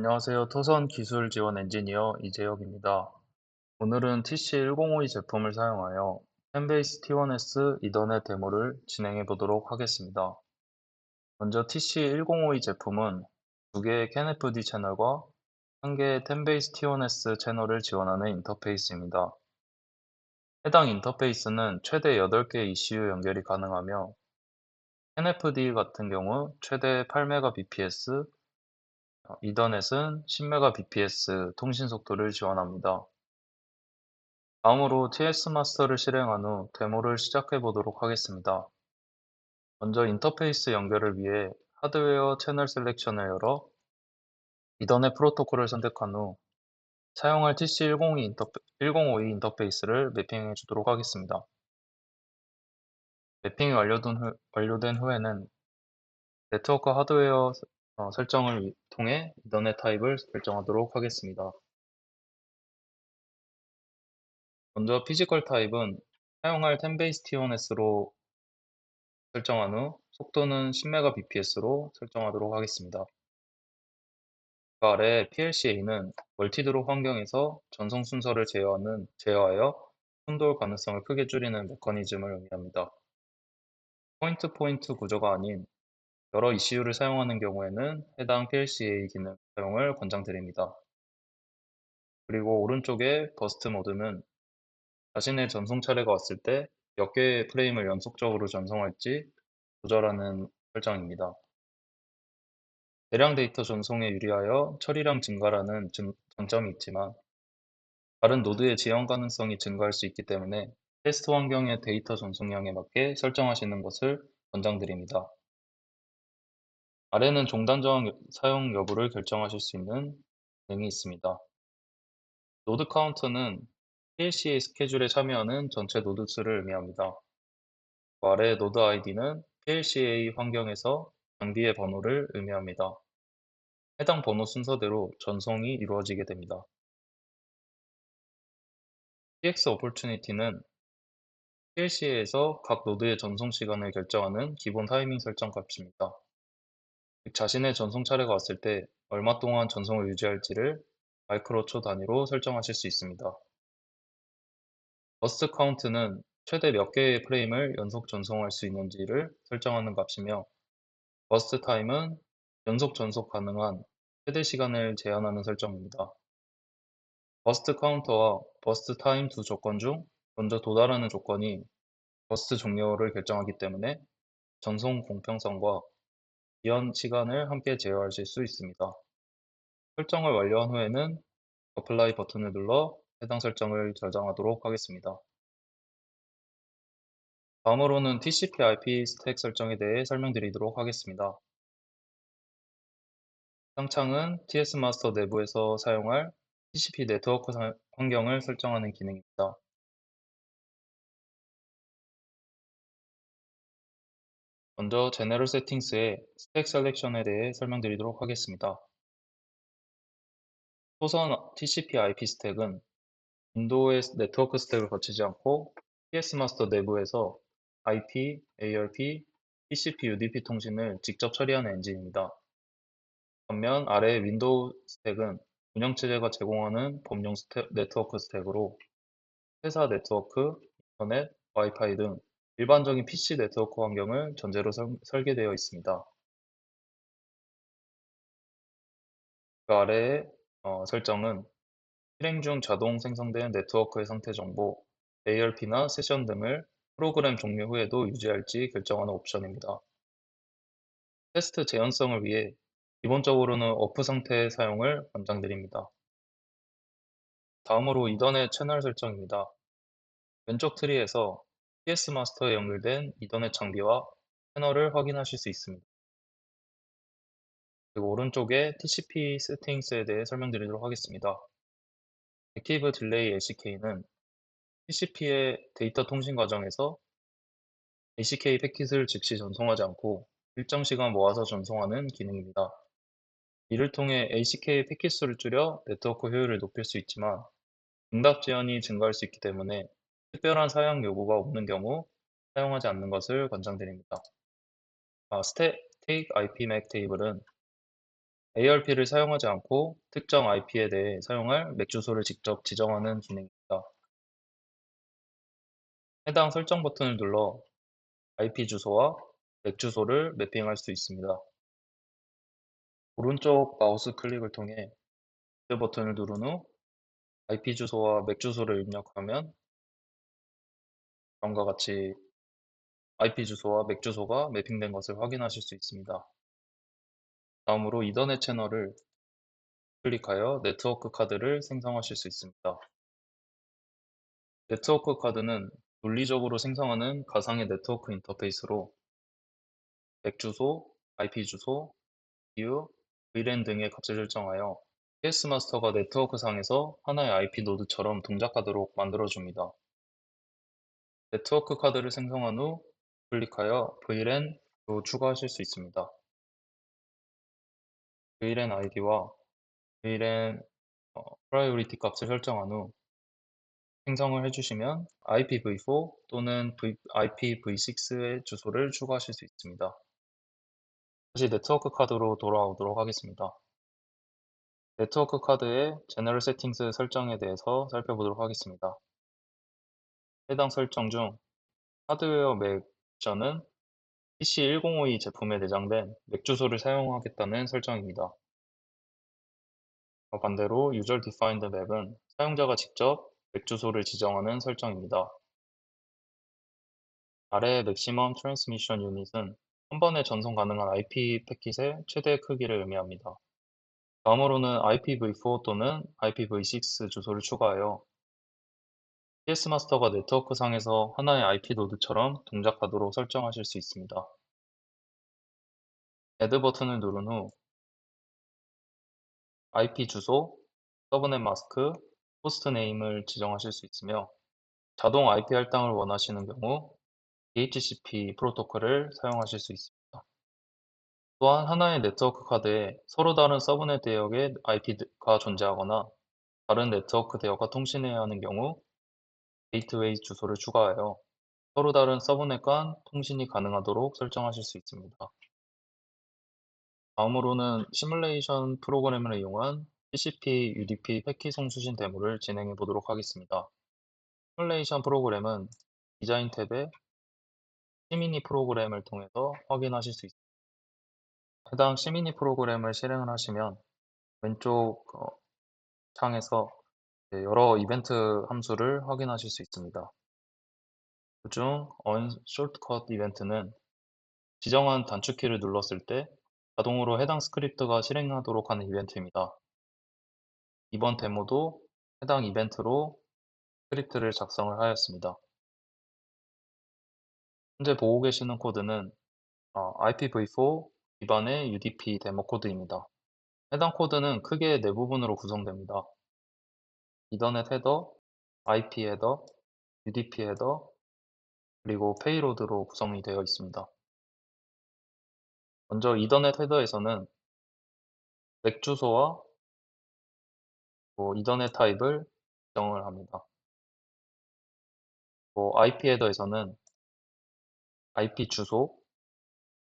안녕하세요. 토선 기술 지원 엔지니어 이재혁입니다. 오늘은 TC1052 제품을 사용하여 펜베이스 T1S 이더넷 데모를 진행해 보도록 하겠습니다. 먼저 TC1052 제품은 두 개의 CAN-FD 채널과 한 개의 펜베이스 T1S 채널을 지원하는 인터페이스입니다. 해당 인터페이스는 최대 8개의 ECU 연결이 가능하며 CAN-FD 같은 경우 최대 8Mbps, 이더넷은 10Mbps 통신 속도를 지원합니다. 다음으로 TS 마스터를 실행한 후 데모를 시작해 보도록 하겠습니다. 먼저 인터페이스 연결을 위해 하드웨어 채널 셀렉션을 열어 이더넷 프로토콜을 선택한 후 사용할 TC1052 인터페이스를 매핑해 주도록 하겠습니다. 매핑이 완료된 후에는 네트워크 하드웨어 설정을 통해 이더넷 타입을 결정하도록 하겠습니다. 먼저 피지컬 타입은 사용할 10베이스 T1S로 설정한 후 속도는 10Mbps로 설정하도록 하겠습니다. 그 아래 PLCA는 멀티드롭 환경에서 전송 순서를 제어하여 혼돌 가능성을 크게 줄이는 메커니즘을 의미합니다. 포인트-포인트 구조가 아닌 여러 ECU를 사용하는 경우에는 해당 PLCA 기능 사용을 권장드립니다. 그리고 오른쪽의 버스트 모드는 자신의 전송 차례가 왔을 때 몇 개의 프레임을 연속적으로 전송할지 조절하는 설정입니다. 대량 데이터 전송에 유리하여 처리량 증가라는 장점이 있지만 다른 노드의 지연 가능성이 증가할 수 있기 때문에 테스트 환경의 데이터 전송량에 맞게 설정하시는 것을 권장드립니다. 아래는 종단 저항 사용 여부를 결정하실 수 있는 기능이 있습니다. 노드 카운터는 PLCA 스케줄에 참여하는 전체 노드 수를 의미합니다. 그 아래 노드 아이디는 PLCA 환경에서 장비의 번호를 의미합니다. 해당 번호 순서대로 전송이 이루어지게 됩니다. TX Opportunity는 PLC에서 각 노드의 전송 시간을 결정하는 기본 타이밍 설정 값입니다. 즉 자신의 전송 차례가 왔을 때 얼마 동안 전송을 유지할지를 마이크로초 단위로 설정하실 수 있습니다. 버스트 카운트는 최대 몇 개의 프레임을 연속 전송할 수 있는지를 설정하는 값이며 버스트 타임은 연속 전송 가능한 최대 시간을 제한하는 설정입니다. 버스트 카운터와 버스트 타임 두 조건 중 먼저 도달하는 조건이 버스트 종료를 결정하기 때문에 전송 공평성과 지연 시간을 함께 제어하실 수 있습니다. 설정을 완료한 후에는 Apply 버튼을 눌러 해당 설정을 저장하도록 하겠습니다. 다음으로는 TCP/IP 스택 설정에 대해 설명드리도록 하겠습니다. 해당 창은 TS 마스터 내부에서 사용할 TCP 네트워크 환경을 설정하는 기능입니다. 먼저 제너럴 세팅스의 스택 셀렉션에 대해 설명드리도록 하겠습니다. 호선 TCP/IP 스택은 윈도우의 네트워크 스택을 거치지 않고 TS 마스터 내부에서 IP, ARP, TCP, UDP 통신을 직접 처리하는 엔진입니다. 반면 아래 윈도우 스택은 운영체제가 제공하는 범용 네트워크 스택으로 회사 네트워크, 인터넷, 와이파이 등 일반적인 PC 네트워크 환경을 전제로 설계되어 있습니다. 그 아래의 설정은 실행 중 자동 생성된 네트워크의 상태 정보, ARP나 세션 등을 프로그램 종료 후에도 유지할지 결정하는 옵션입니다. 테스트 재현성을 위해 기본적으로는 오프 상태의 사용을 권장드립니다. 다음으로 이더넷 채널 설정입니다. 왼쪽 트리에서 TS 마스터에 연결된 이더넷 장비와 채널을 확인하실 수 있습니다. 그리고 오른쪽에 TCP 세팅스에 대해 설명드리도록 하겠습니다. 액티브 딜레이 LCK는 TCP의 데이터 통신 과정에서 ACK 패킷을 즉시 전송하지 않고 일정 시간 모아서 전송하는 기능입니다. 이를 통해 ACK 패킷 수를 줄여 네트워크 효율을 높일 수 있지만 응답 지연이 증가할 수 있기 때문에 특별한 사양 요구가 없는 경우 사용하지 않는 것을 권장드립니다. Static IP MAC 테이블은 ARP를 사용하지 않고 특정 IP에 대해 사용할 맥 주소를 직접 지정하는 기능입니다. 해당 설정 버튼을 눌러 IP 주소와 맥 주소를 매핑할 수 있습니다. 오른쪽 마우스 클릭을 통해 이 버튼을 누른 후 IP 주소와 맥 주소를 입력하면 다음과 같이 IP 주소와 맥 주소가 매핑된 것을 확인하실 수 있습니다. 다음으로 이더넷 채널을 클릭하여 네트워크 카드를 생성하실 수 있습니다. 네트워크 카드는 물리적으로 생성하는 가상의 네트워크 인터페이스로 맥 주소, IP 주소, view, VLAN 등의 값을 설정하여 PS 마스터가 네트워크 상에서 하나의 IP 노드처럼 동작하도록 만들어줍니다. 네트워크 카드를 생성한 후 클릭하여 VLAN로 추가하실 수 있습니다. VLAN ID와 VLAN 프라이오리티 값을 설정한 후 생성을 해주시면 IPv4 또는 IPv6의 주소를 추가하실 수 있습니다. 다시 네트워크 카드로 돌아오도록 하겠습니다. 네트워크 카드의 제너럴 세팅스 설정에 대해서 살펴보도록 하겠습니다. 해당 설정 중 하드웨어 맥 옵션은 PC1052 제품에 내장된 맥 주소를 사용하겠다는 설정입니다. 반대로 User Defined Map은 사용자가 직접 맥 주소를 지정하는 설정입니다. 아래 Maximum Transmission Unit은 한 번에 전송 가능한 IP 패킷의 최대 크기를 의미합니다. 다음으로는 IPv4 또는 IPv6 주소를 추가하여 PS 마스터가 네트워크 상에서 하나의 IP 노드처럼 동작하도록 설정하실 수 있습니다. Add 버튼을 누른 후 IP 주소, 서브넷 마스크, 호스트 네임을 지정하실 수 있으며 자동 IP 할당을 원하시는 경우 DHCP 프로토콜을 사용하실 수 있습니다. 또한 하나의 네트워크 카드에 서로 다른 서브넷 대역의 IP가 존재하거나 다른 네트워크 대역과 통신해야 하는 경우 게이트웨이 주소를 추가하여 서로 다른 서브넷 간 통신이 가능하도록 설정하실 수 있습니다. 다음으로는 시뮬레이션 프로그램을 이용한 TCP, UDP 패킷 송수신 데모를 진행해 보도록 하겠습니다. 시뮬레이션 프로그램은 디자인 탭에 시미니 프로그램을 통해서 확인하실 수 있습니다. 해당 시미니 프로그램을 실행을 하시면 왼쪽 창에서 여러 이벤트 함수를 확인하실 수 있습니다. 그중 onShortcut 이벤트는 지정한 단축키를 눌렀을 때 자동으로 해당 스크립트가 실행하도록 하는 이벤트입니다. 이번 데모도 해당 이벤트로 스크립트를 작성을 하였습니다. 현재 보고 계시는 코드는 IPv4 기반의 UDP 데모 코드입니다. 해당 코드는 크게 네 부분으로 구성됩니다. 이더넷 헤더, IP 헤더, UDP 헤더, 그리고 페이로드로 구성이 되어 있습니다. 먼저 이더넷 헤더에서는 맥 주소와 이더넷 타입을 지정을 합니다. IP 헤더에서는 IP 주소,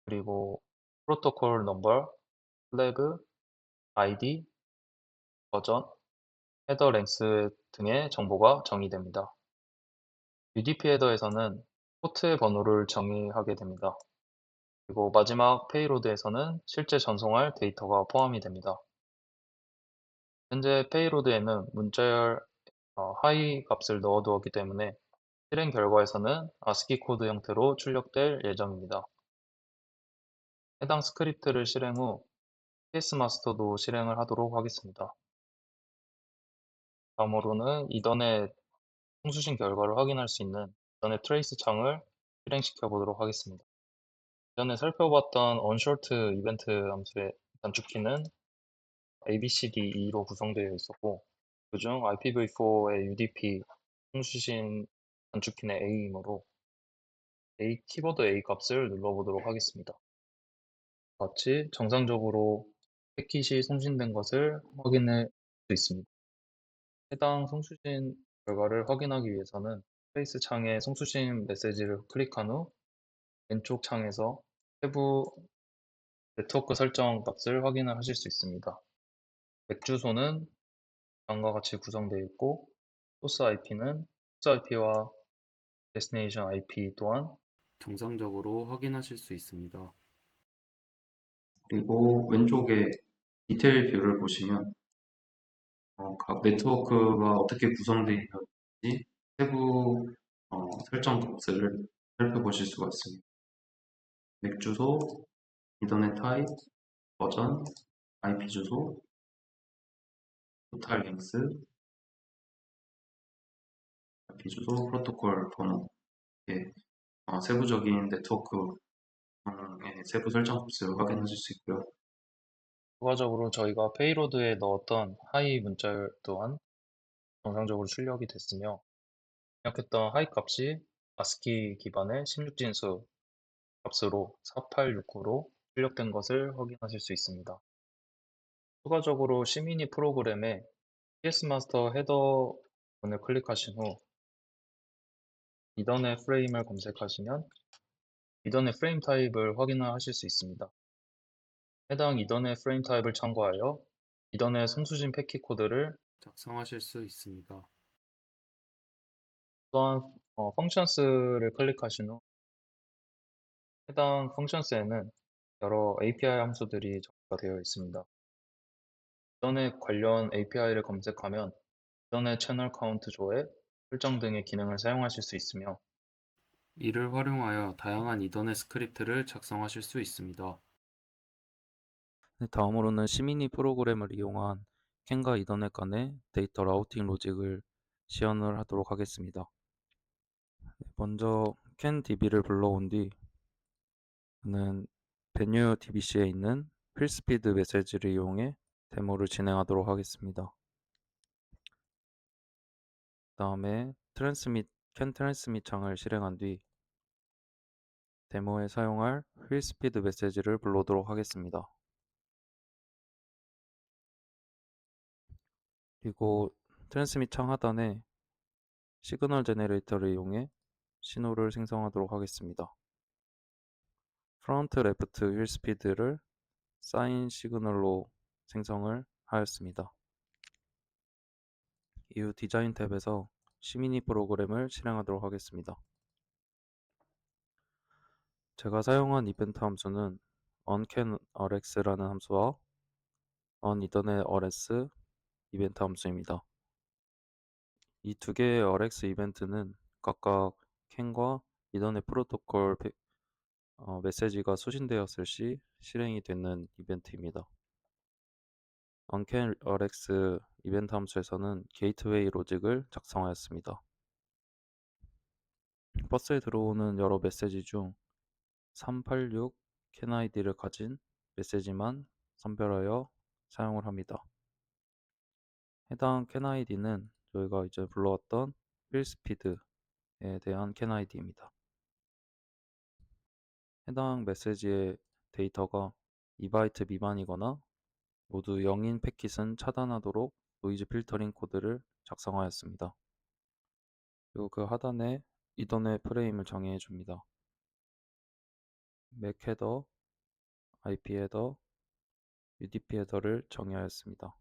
그리고 프로토콜 넘버, 플래그, ID, 버전, 헤더 랭스 등의 정보가 정의됩니다. UDP 헤더에서는 포트의 번호를 정의하게 됩니다. 그리고 마지막 페이로드에서는 실제 전송할 데이터가 포함이 됩니다. 현재 페이로드에는 문자열 하이 값을 넣어두었기 때문에 실행 결과에서는 ASCII 코드 형태로 출력될 예정입니다. 해당 스크립트를 실행 후 PS 마스터도 실행을 하도록 하겠습니다. 다음으로는 이더넷 송수신 결과를 확인할 수 있는 이더넷 트레이스 창을 실행시켜 보도록 하겠습니다. 전에 살펴봤던 onShort 이벤트 함수의 단축키는 ABCDE로 구성되어 있었고 그중 IPv4의 UDP 송수신 단축키는 A이므로 키보드 A 값을 눌러보도록 하겠습니다. 같이 정상적으로 패킷이 송신된 것을 확인할 수 있습니다. 해당 송수신 결과를 확인하기 위해서는 트레이스 창에 송수신 메시지를 클릭한 후 왼쪽 창에서 세부 네트워크 설정 값을 확인을 하실 수 있습니다. 맥 주소는 다음과 같이 구성되어 있고, 소스 IP는 소스 IP와 데스티네이션 IP 또한 정상적으로 확인하실 수 있습니다. 그리고 왼쪽에 디테일 뷰를 보시면 각 네트워크가 어떻게 구성되어 있는지 세부 설정 값을 살펴보실 수가 있습니다. 맥 주소, 이더넷 타입, 버전, IP 주소, 토탈 링스, IP 주소, 프로토콜 번호, 이렇게 세부적인 네트워크의 세부 설정 값을 확인하실 수 있고요. 추가적으로 저희가 페이로드에 넣었던 하이 문자열 또한 정상적으로 출력이 됐으며, 입력했던 하이 값이 ASCII 기반의 16진수 값으로 4869로 출력된 것을 확인하실 수 있습니다. 추가적으로 시미니 프로그램에 PS 마스터 헤더 문을 클릭하신 후 이더넷 프레임을 검색하시면 이더넷 프레임 타입을 확인을 하실 수 있습니다. 해당 이더넷 프레임 타입을 참고하여 이더넷 송수진 패킷 코드를 작성하실 수 있습니다. 또한 펑션스를 클릭하신 후 해당 펑션스에는 여러 API 함수들이 적용가 되어 있습니다. 이더넷 관련 API를 검색하면 이더넷 채널 카운트 조회, 설정 등의 기능을 사용하실 수 있으며, 이를 활용하여 다양한 이더넷 스크립트를 작성하실 수 있습니다. 네, 다음으로는 시미니 프로그램을 이용한 캔과 이더넷 간의 데이터 라우팅 로직을 시연을 하도록 하겠습니다. 먼저 캔 DB를 불러온 뒤 저는 venue DBC에 있는 필스피드 메시지를 이용해 데모를 진행하도록 하겠습니다. 다음에 캔 트랜스밋 창을 실행한 뒤 데모에 사용할 휠스피드 메시지를 불러오도록 하겠습니다. 그리고 트랜스밋 창 하단에 시그널 제네레이터를 이용해 신호를 생성하도록 하겠습니다. 프론트 레프트 휠 스피드를 사인 시그널로 생성을 하였습니다. 이후 디자인 탭에서 시미니 프로그램을 실행하도록 하겠습니다. 제가 사용한 이벤트 함수는 onCanRx라는 함수와 onEtherNetRx 이벤트 함수입니다. 이 두 개의 RX 이벤트는 각각 캔과 이더넷 프로토콜 메시지가 수신되었을 시 실행이 되는 이벤트입니다. onCanRx 이벤트 함수에서는 게이트웨이 로직을 작성하였습니다. 버스에 들어오는 여러 메시지 중 386 CanID를 가진 메시지만 선별하여 사용을 합니다. 해당 CanID는 저희가 이제 불러왔던 필스피드에 대한 CanID입니다. 해당 메시지의 데이터가 2바이트 미만이거나 모두 0인 패킷은 차단하도록 노이즈 필터링 코드를 작성하였습니다. 그리고 그 하단에 이더넷 프레임을 정의해 줍니다. 맥 헤더, IP 헤더, UDP 헤더를 정의하였습니다.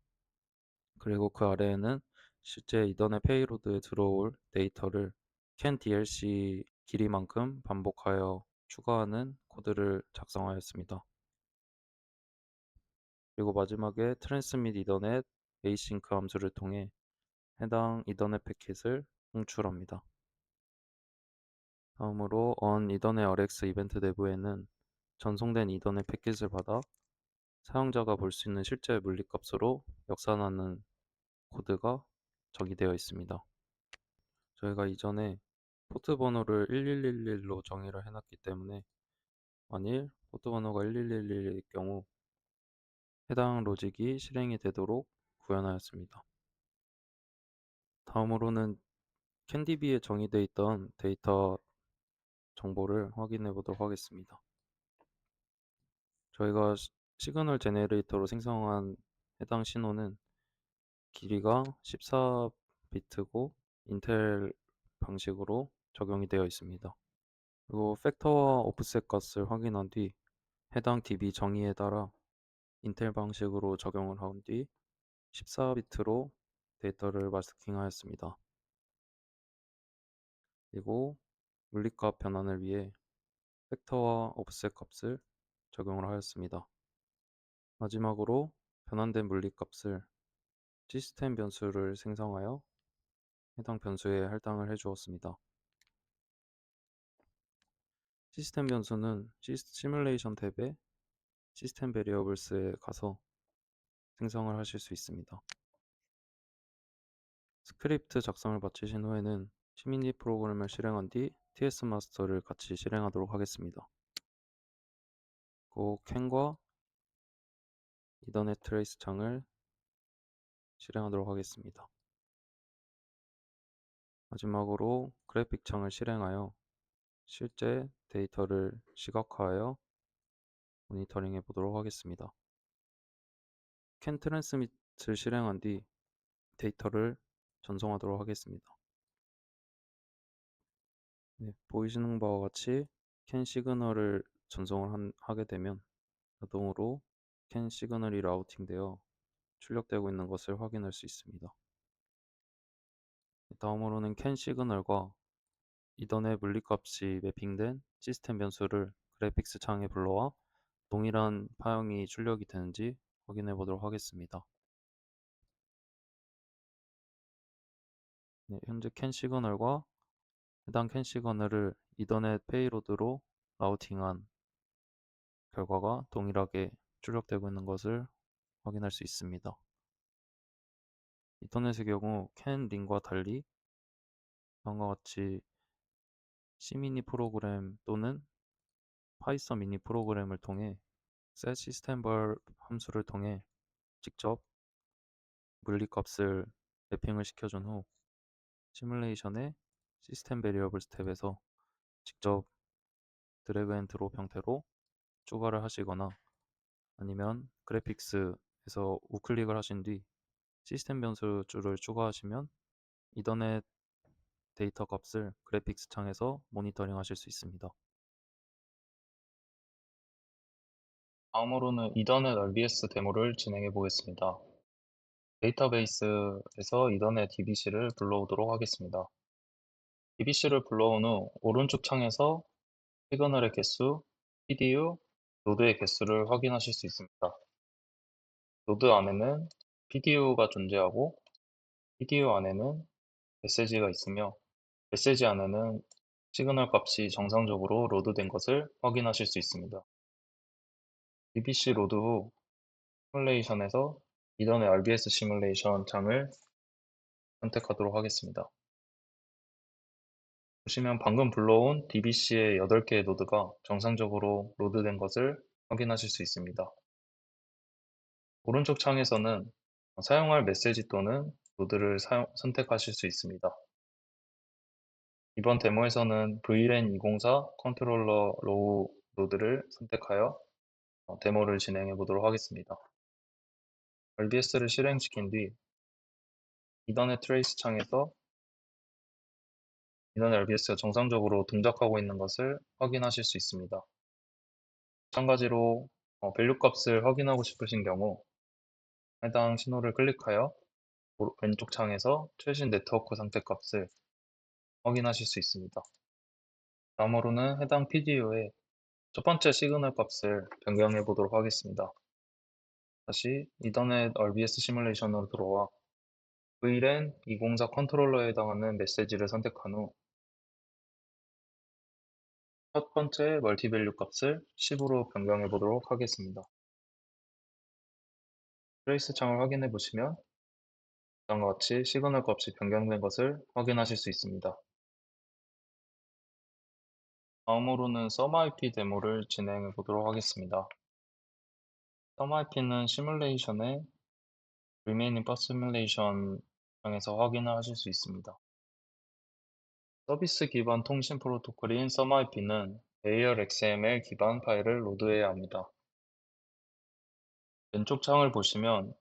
그리고 그 아래에는 실제 이더넷 페이로드에 들어올 데이터를 can DLC 길이만큼 반복하여 추가하는 코드를 작성하였습니다. 그리고 마지막에 트랜스밋 이더넷 async 함수를 통해 해당 이더넷 패킷을 송출합니다. 다음으로 on 이더넷 RX 이벤트 내부에는 전송된 이더넷 패킷을 받아 사용자가 볼 수 있는 실제 물리값으로 역산하는 코드가 정의되어 있습니다. 저희가 이전에 포트 번호를 1111로 정의를 해놨기 때문에 만일 포트 번호가 1111일 경우 해당 로직이 실행이 되도록 구현하였습니다. 다음으로는 캔디비에 정의되어 있던 데이터 정보를 확인해 보도록 하겠습니다. 저희가 시그널 제네레이터로 생성한 해당 신호는 길이가 14비트고 인텔 방식으로 적용이 되어 있습니다. 그리고 팩터와 오프셋 값을 확인한 뒤 해당 DB 정의에 따라 인텔 방식으로 적용을 한 뒤 14비트로 데이터를 마스킹하였습니다. 그리고 물리값 변환을 위해 팩터와 옵셋 값을 적용을 하였습니다. 마지막으로 변환된 물리값을 시스템 변수를 생성하여 해당 변수에 할당을 해주었습니다. 시스템 변수는 시뮬레이션 탭에 시스템 베리어블스에 가서 생성을 하실 수 있습니다. 스크립트 작성을 마치신 후에는 시미니 프로그램을 실행한 뒤 TS 마스터를 같이 실행하도록 하겠습니다. 그 캔과 이더넷 트레이스 창을 실행하도록 하겠습니다. 마지막으로 그래픽 창을 실행하여 실제 데이터를 시각화하여 모니터링해 보도록 하겠습니다. 캔 트랜스밋을 실행한 뒤 데이터를 전송하도록 하겠습니다. 네, 보이시는 바와 같이 캔 시그널을 전송을 하게 되면 자동으로 캔 시그널이 라우팅되어 출력되고 있는 것을 확인할 수 있습니다. 다음으로는 캔 시그널과 이더넷 물리값이 매핑된 시스템 변수를 그래픽스 창에 불러와 동일한 파형이 출력이 되는지 확인해 보도록 하겠습니다. 네, 현재 캔 시그널과 해당 캔 시그널을 이더넷 페이로드로 라우팅한 결과가 동일하게 출력되고 있는 것을 확인할 수 있습니다. 이더넷의 경우 캔 링과 달리 다음과 같이 C미니 프로그램 또는 파이썬 미니 프로그램을 통해 setSystemVar 함수를 통해 직접 물리값을 매핑을 시켜준 후 시뮬레이션의 시스템 베리어블 스텝에서 직접 드래그 앤 드롭 형태로 추가를 하시거나 아니면 그래픽스에서 우클릭을 하신 뒤 시스템 변수 줄을 추가하시면 이더넷 데이터 값을 그래픽스 창에서 모니터링 하실 수 있습니다. 다음으로는 이더넷 RBS 데모를 진행해 보겠습니다. 데이터베이스에서 이더넷 DBC를 불러오도록 하겠습니다. DBC를 불러온 후 오른쪽 창에서 시그널의 개수, PDU, 노드의 개수를 확인하실 수 있습니다. 노드 안에는 PDU가 존재하고 PDU 안에는 메시지가 있으며 메시지 안에는 시그널 값이 정상적으로 로드된 것을 확인하실 수 있습니다. DBC 로드 후 시뮬레이션에서 이더넷 RBS 시뮬레이션 창을 선택하도록 하겠습니다. 보시면 방금 불러온 DBC의 8개의 노드가 정상적으로 로드된 것을 확인하실 수 있습니다. 오른쪽 창에서는 사용할 메시지 또는 노드를 선택하실 수 있습니다. 이번 데모에서는 VLAN 204 컨트롤러 로우 노드를 선택하여 데모를 진행해 보도록 하겠습니다. RBS를 실행시킨 뒤 이더넷 트레이스 창에서 이더넷 RBS가 정상적으로 동작하고 있는 것을 확인하실 수 있습니다. 마찬가지로 밸류 값을 확인하고 싶으신 경우 해당 신호를 클릭하여 왼쪽 창에서 최신 네트워크 상태 값을 확인하실 수 있습니다. 다음으로는 해당 PDU의 첫 번째 시그널 값을 변경해 보도록 하겠습니다. 다시 이더넷 RBS 시뮬레이션으로 들어와 VLAN 204 컨트롤러에 해당하는 메시지를 선택한 후 첫 번째 멀티밸류 값을 10으로 변경해 보도록 하겠습니다. 트레이스 창을 확인해 보시면 다음과 같이 시그널 값이 변경된 것을 확인하실 수 있습니다. 다음으로는 SUMIP 데모를 진행해 보도록 하겠습니다. SUMIP는 시뮬레이션의 Remaining Path Simulation 창에서 확인을 하실 수 있습니다. 서비스 기반 통신 프로토콜인 SUMIP는 ARXML 기반 파일을 로드해야 합니다. 왼쪽 창을 보시면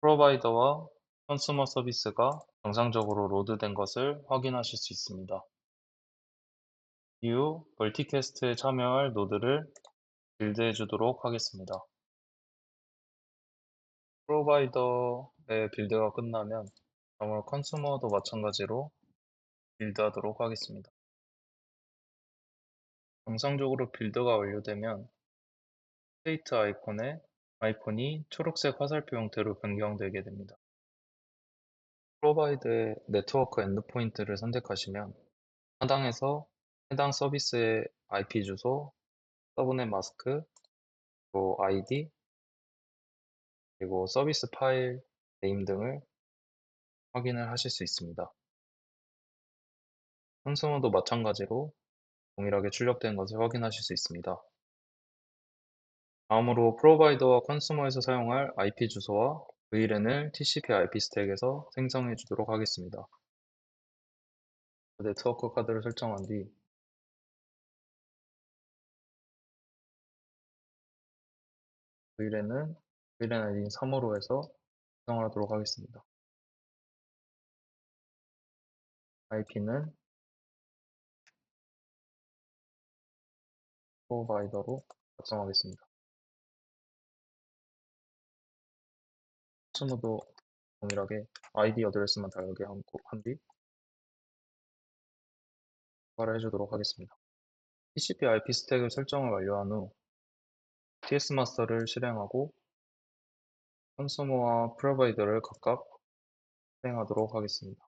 프로바이더와 컨슈머 서비스가 정상적으로 로드된 것을 확인하실 수 있습니다. 이후 멀티캐스트에 참여할 노드를 빌드해 주도록 하겠습니다. 프로바이더의 빌드가 끝나면 다음으로 컨슈머도 마찬가지로 빌드하도록 하겠습니다. 정상적으로 빌드가 완료되면 스테이트 아이콘이 초록색 화살표 형태로 변경되게 됩니다. 프로바이드의 네트워크 엔드포인트를 선택하시면 하단에서 해당 서비스의 IP 주소, 서브넷 마스크, 그리고 ID, 그리고 서비스 파일 네임 등을 확인을 하실 수 있습니다. 컨슈머도 마찬가지로 동일하게 출력된 것을 확인하실 수 있습니다. 다음으로 프로바이더와 컨슈머에서 사용할 IP 주소와 VLAN을 TCP IP 스택에서 생성해 주도록 하겠습니다. 네트워크 카드를 설정한 뒤 VLAN은 VLAN ID 3으로 해서 구성하도록 하겠습니다. IP는 프로바이더로 작성하겠습니다. 컨슈머도 동일하게 ID 어드레스만 다르게 한 뒤 추가를 해주도록 하겠습니다. TCP IP 스택을 설정을 완료한 후 TS 마스터를 실행하고 컨슈머와 프로바이더를 각각 실행하도록 하겠습니다.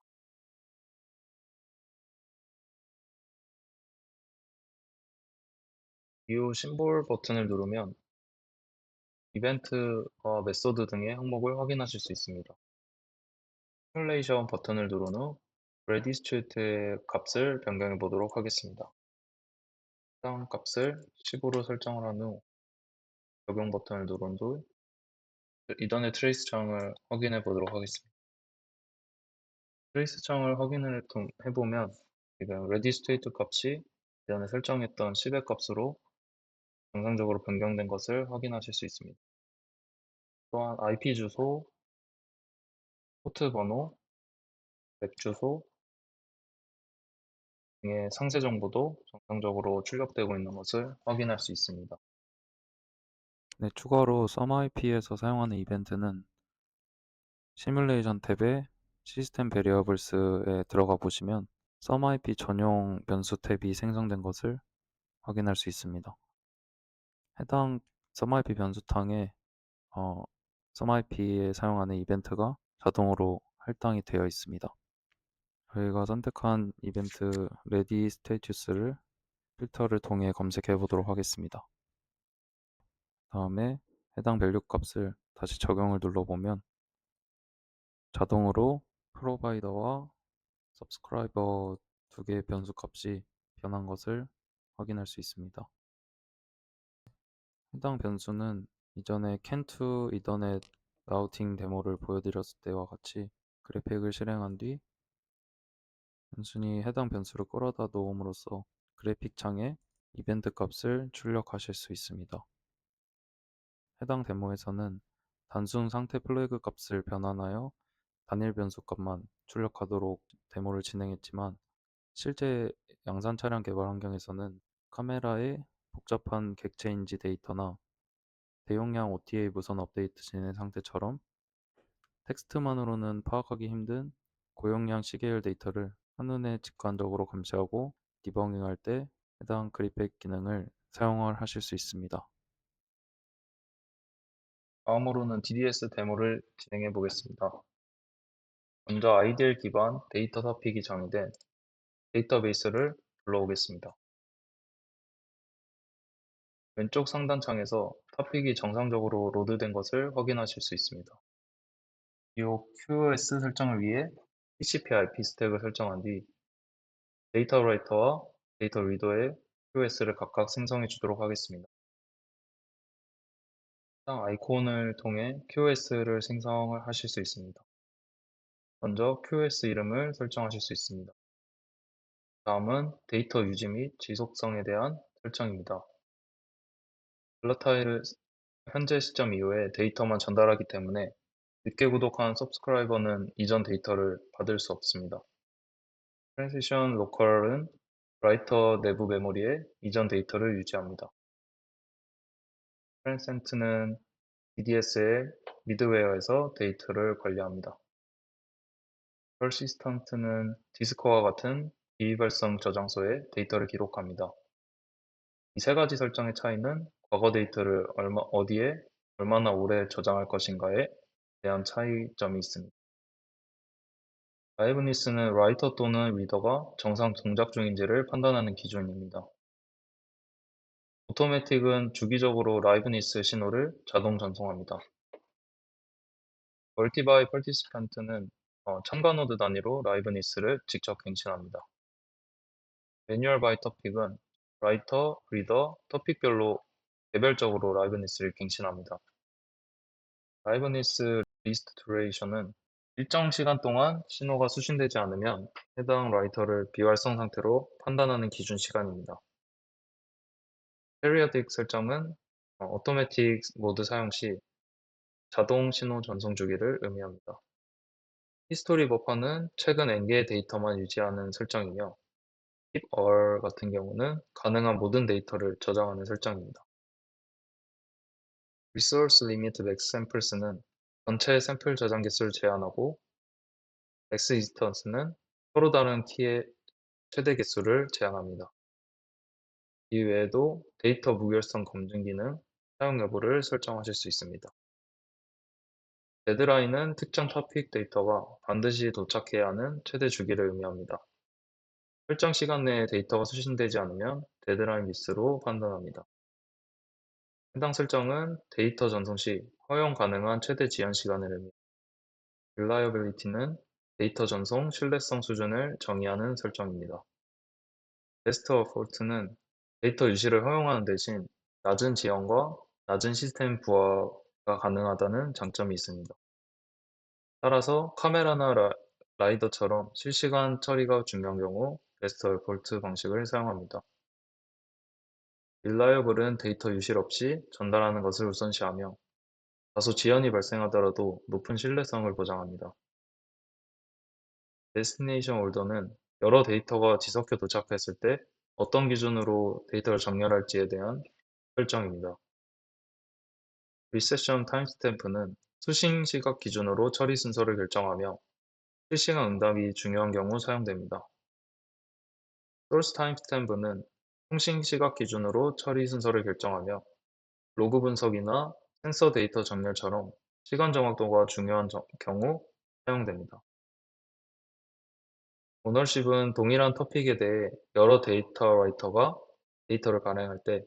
이후 심볼 버튼을 누르면 이벤트와 메소드 등의 항목을 확인하실 수 있습니다. 시뮬레이션 버튼을 누른 후 레디스트리트의 값을 변경해 보도록 하겠습니다. 해당 값을 10으로 설정을 한 후 적용 버튼을 누른 후 이전의 트레이스 창을 확인해 보도록 하겠습니다. 트레이스 창을 확인을 해보면 지금 레디스트리트 값이 이전에 설정했던 10의 값으로 정상적으로 변경된 것을 확인하실 수 있습니다. 또한 IP 주소, 포트 번호, 웹 주소 등의 상세 정보도 정상적으로 출력되고 있는 것을 확인할 수 있습니다. 네, 추가로 썸IP에서 사용하는 이벤트는 시뮬레이션 탭에 시스템 베리어블스에 들어가 보시면 썸IP 전용 변수 탭이 생성된 것을 확인할 수 있습니다. 해당 썸IP 변수탕에 썸IP에 사용하는 이벤트가 자동으로 할당이 되어 있습니다. 저희가 선택한 이벤트 ready status를 필터를 통해 검색해 보도록 하겠습니다. 다음에 해당 밸류 값을 다시 적용을 눌러보면 자동으로 프로바이더와 서브스크라이버 두 개의 변수 값이 변한 것을 확인할 수 있습니다. 해당 변수는 이전에 CAN2 이더넷 라우팅 데모를 보여드렸을 때와 같이 그래픽을 실행한 뒤 단순히 해당 변수를 끌어다 놓음으로써 그래픽 창에 이벤트 값을 출력하실 수 있습니다. 해당 데모에서는 단순 상태 플래그 값을 변환하여 단일 변수 값만 출력하도록 데모를 진행했지만 실제 양산 차량 개발 환경에서는 카메라의 복잡한 객체인지 데이터나 대용량 OTA 무선 업데이트 진행 상태처럼 텍스트만으로는 파악하기 힘든 고용량 시계열 데이터를 한눈에 직관적으로 감시하고 디버깅할 때 해당 그래픽 기능을 사용을 하실 수 있습니다. 다음으로는 DDS 데모를 진행해 보겠습니다. 먼저 IDL 기반 데이터 삽입이 정의된 데이터베이스를 불러오겠습니다. 왼쪽 상단 창에서 탑픽이 정상적으로 로드된 것을 확인하실 수 있습니다. 이후 QoS 설정을 위해 TCP IP 스택을 설정한 뒤 데이터 라이터와 데이터 리더의 QoS를 각각 생성해 주도록 하겠습니다. 해당 아이콘을 통해 QoS를 생성을 하실 수 있습니다. 먼저 QoS 이름을 설정하실 수 있습니다. 다음은 데이터 유지 및 지속성에 대한 설정입니다. 볼라타일을 현재 시점 이후에 데이터만 전달하기 때문에 늦게 구독한 서브스크라이버는 이전 데이터를 받을 수 없습니다. 트랜지션 로컬은 라이터 내부 메모리에 이전 데이터를 유지합니다. 트랜센트는 DDS의 미드웨어에서 데이터를 관리합니다. 퍼시스턴트는 디스크와 같은 비이발성 저장소에 데이터를 기록합니다. 이 세 가지 설정의 차이는 과거 데이터를 어디에 얼마나 오래 저장할 것인가에 대한 차이점이 있습니다. 라이브니스는 라이터 또는 리더가 정상 동작 중인지를 판단하는 기준입니다. 오토매틱은 주기적으로 라이브니스 신호를 자동 전송합니다. 멀티바이 파티시판트는 참가 노드 단위로 라이브니스를 직접 갱신합니다. 매뉴얼 바이 토픽은 라이터, 리더, 토픽별로 개별적으로 라이브니스를 갱신합니다. 라이브니스 리스트 듀레이션은 일정 시간 동안 신호가 수신되지 않으면 해당 라이터를 비활성 상태로 판단하는 기준 시간입니다. 페리어딕 설정은 오토매틱 모드 사용 시 자동 신호 전송 주기를 의미합니다. 히스토리 버퍼는 최근 N개의 데이터만 유지하는 설정이며 keep all 같은 경우는 가능한 모든 데이터를 저장하는 설정입니다. Resource Limit Max Samples는 전체 샘플 저장 개수를 제한하고 Max Distance는 서로 다른 키의 최대 개수를 제한합니다. 이 외에도 데이터 무결성 검증 기능, 사용 여부를 설정하실 수 있습니다. 데드라인은 특정 토픽 데이터가 반드시 도착해야 하는 최대 주기를 의미합니다. 설정 시간 내에 데이터가 수신되지 않으면 데드라인 미스로 판단합니다. 해당 설정은 데이터 전송 시 허용 가능한 최대 지연 시간을 의미합니다. Reliability는 데이터 전송 신뢰성 수준을 정의하는 설정입니다. Best Effort는 데이터 유실을 허용하는 대신 낮은 지연과 낮은 시스템 부하가 가능하다는 장점이 있습니다. 따라서 카메라나 라이더처럼 실시간 처리가 중요한 경우 Best Effort 방식을 사용합니다. Reliable은 데이터 유실 없이 전달하는 것을 우선시하며 다소 지연이 발생하더라도 높은 신뢰성을 보장합니다. Destination Order는 여러 데이터가 지속해 도착했을 때 어떤 기준으로 데이터를 정렬할지에 대한 설정입니다. Reception Timestamp는 수신 시각 기준으로 처리 순서를 결정하며 실시간 응답이 중요한 경우 사용됩니다. Source Timestamp는 통신 시각 기준으로 처리 순서를 결정하며 로그 분석이나 센서 데이터 정렬처럼 시간 정확도가 중요한 경우 사용됩니다. 오너십은 동일한 토픽에 대해 여러 데이터 라이터가 데이터를 발행할 때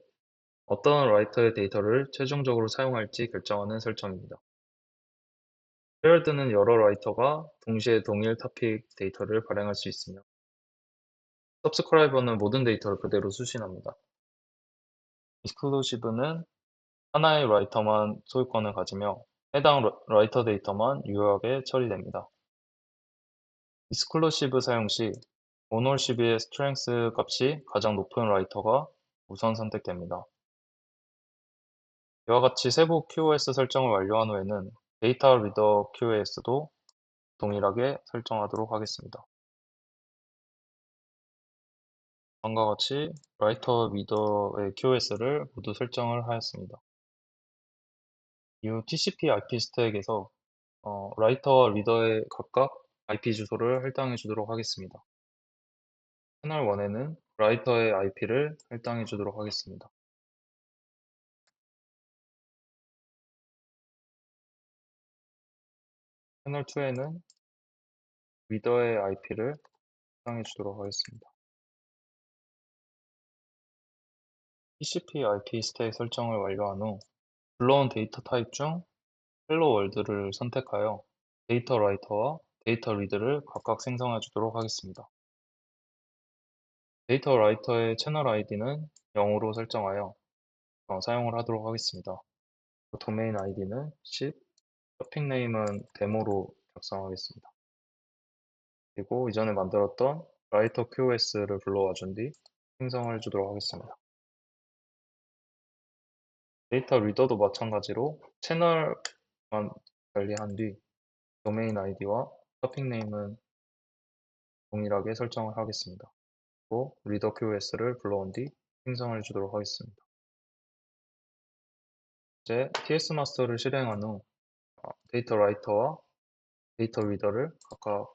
어떤 라이터의 데이터를 최종적으로 사용할지 결정하는 설정입니다. 페어드는 여러 라이터가 동시에 동일 토픽 데이터를 발행할 수 있으며 서브스크라이버는 모든 데이터를 그대로 수신합니다. 익스클루시브는 하나의 라이터만 소유권을 가지며 해당 라이터 데이터만 유효하게 처리됩니다. 익스클루시브 사용 시 오너십의 스트렝스 값이 가장 높은 라이터가 우선 선택됩니다. 이와 같이 세부 QoS 설정을 완료한 후에는 데이터 리더 QoS도 동일하게 설정하도록 하겠습니다. 다음과 같이 라이터 리더의 QoS를 모두 설정을 하였습니다. 이후 TCP IP 스택에서 라이터와 리더의 각각 IP 주소를 할당해 주도록 하겠습니다. 채널 1에는 라이터의 IP를 할당해 주도록 하겠습니다. 채널 2에는 리더의 IP를 할당해 주도록 하겠습니다. TCP IP 스택 설정을 완료한 후 불러온 데이터 타입 중 헬로 월드를 선택하여 데이터 라이터와 데이터 리드를 각각 생성해 주도록 하겠습니다. 데이터 라이터의 채널 ID는 0으로 설정하여 사용을 하도록 하겠습니다. 도메인 ID는 10, 토픽 네임은 데모로 작성하겠습니다. 그리고 이전에 만들었던 라이터 QoS를 불러와 준 뒤 생성을 해주도록 하겠습니다. 데이터 리더도 마찬가지로 채널만 관리한 뒤 도메인 아이디와 토픽 네임은 동일하게 설정을 하겠습니다. 그리고 리더 QoS를 불러온 뒤 생성을 해주도록 하겠습니다. 이제 TS 마스터를 실행한 후 데이터 라이터와 데이터 리더를 각각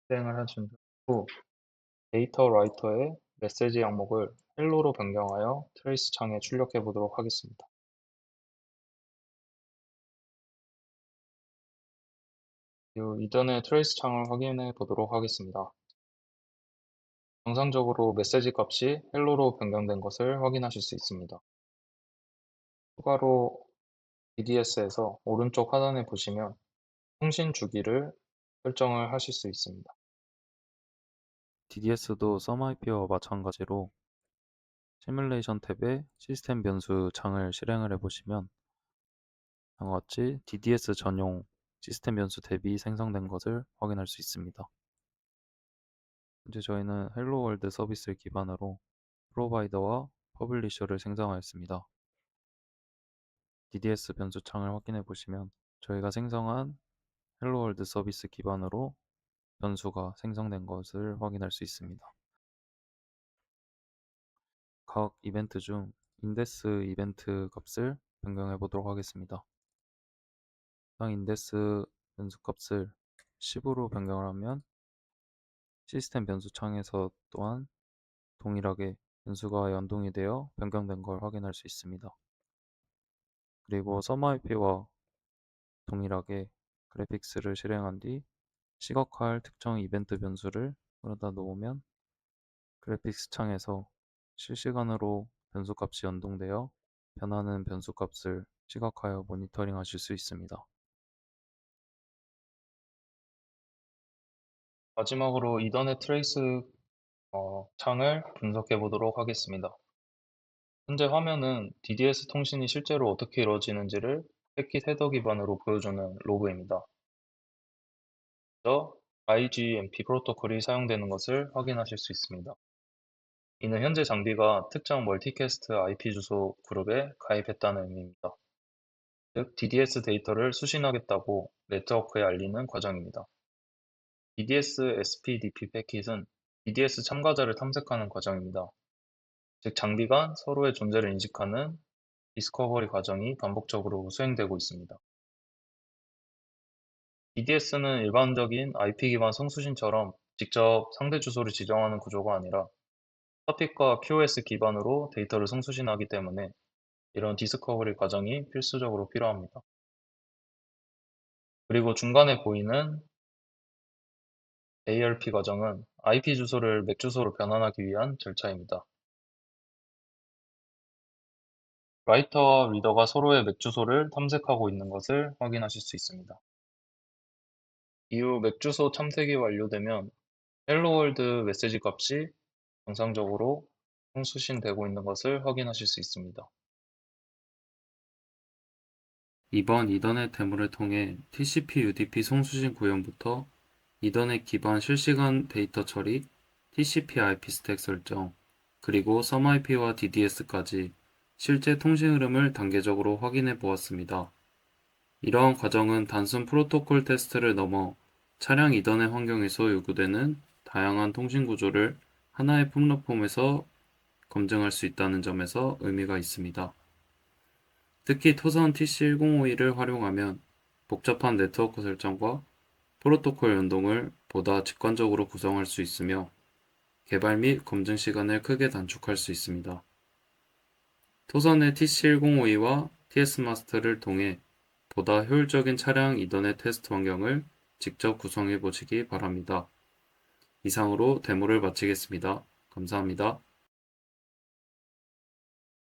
실행을 하신 후 데이터 라이터의 메시지 항목을 헬로로 변경하여 트레이스 창에 출력해 보도록 하겠습니다. 그리고 이전의 트레이스 창을 확인해 보도록 하겠습니다. 정상적으로 메시지 값이 헬로로 변경된 것을 확인하실 수 있습니다. 추가로 DDS에서 오른쪽 하단에 보시면 통신 주기를 설정을 하실 수 있습니다. DDS도 SumIP와 마찬가지로 시뮬레이션 탭에 시스템 변수 창을 실행을 해보시면 다음과 같이 DDS 전용 시스템 변수 탭이 생성된 것을 확인할 수 있습니다. 현재 저희는 헬로 월드 서비스를 기반으로 프로바이더와 퍼블리셔를 생성하였습니다. DDS 변수 창을 확인해 보시면 저희가 생성한 헬로 월드 서비스 기반으로 변수가 생성된 것을 확인할 수 있습니다. 각 이벤트 중 인데스 이벤트 값을 변경해 보도록 하겠습니다. 해당 인데스 변수 값을 10으로 변경을 하면 시스템 변수 창에서 또한 동일하게 변수가 연동이 되어 변경된 걸 확인할 수 있습니다. 그리고 SumIP와 동일하게 그래픽스를 실행한 뒤 시각화할 특정 이벤트 변수를 끌어다 놓으면 그래픽스 창에서 실시간으로 변수값이 연동되어 변하는 변수값을 시각화하여 모니터링 하실 수 있습니다. 마지막으로 이더넷 트레이스 창을 분석해 보도록 하겠습니다. 현재 화면은 DDS 통신이 실제로 어떻게 이루어지는지를 패킷 헤더 기반으로 보여주는 로그입니다. 먼저 IGMP 프로토콜이 사용되는 것을 확인하실 수 있습니다. 이는 현재 장비가 특정 멀티캐스트 IP 주소 그룹에 가입했다는 의미입니다. 즉, DDS 데이터를 수신하겠다고 네트워크에 알리는 과정입니다. DDS SPDP 패킷은 DDS 참가자를 탐색하는 과정입니다. 즉, 장비 간 서로의 존재를 인식하는 디스커버리 과정이 반복적으로 수행되고 있습니다. DDS는 일반적인 IP 기반 송수신처럼 직접 상대 주소를 지정하는 구조가 아니라 서픽과 QoS 기반으로 데이터를 송수신하기 때문에 이런 디스커버리 과정이 필수적으로 필요합니다. 그리고 중간에 보이는 ARP 과정은 IP 주소를 맥 주소로 변환하기 위한 절차입니다. 라이터와 리더가 서로의 맥 주소를 탐색하고 있는 것을 확인하실 수 있습니다. 이후 맥 주소 탐색이 완료되면 헬로 월드 메시지 값이 정상적으로 송수신되고 있는 것을 확인하실 수 있습니다. 이번 이더넷 데모를 통해 TCP UDP 송수신 구현부터 이더넷 기반 실시간 데이터 처리, TCP IP 스택 설정, 그리고 SumIP와 DDS까지 실제 통신 흐름을 단계적으로 확인해 보았습니다. 이러한 과정은 단순 프로토콜 테스트를 넘어 차량 이더넷 환경에서 요구되는 다양한 통신 구조를 하나의 플랫폼에서 검증할 수 있다는 점에서 의미가 있습니다. 특히 토선 TC1051을 활용하면 복잡한 네트워크 설정과 프로토콜 연동을 보다 직관적으로 구성할 수 있으며 개발 및 검증 시간을 크게 단축할 수 있습니다. 토선의 TC1052와 TS마스터를 통해 보다 효율적인 차량 이더넷 테스트 환경을 직접 구성해 보시기 바랍니다. 이상으로 데모를 마치겠습니다. 감사합니다.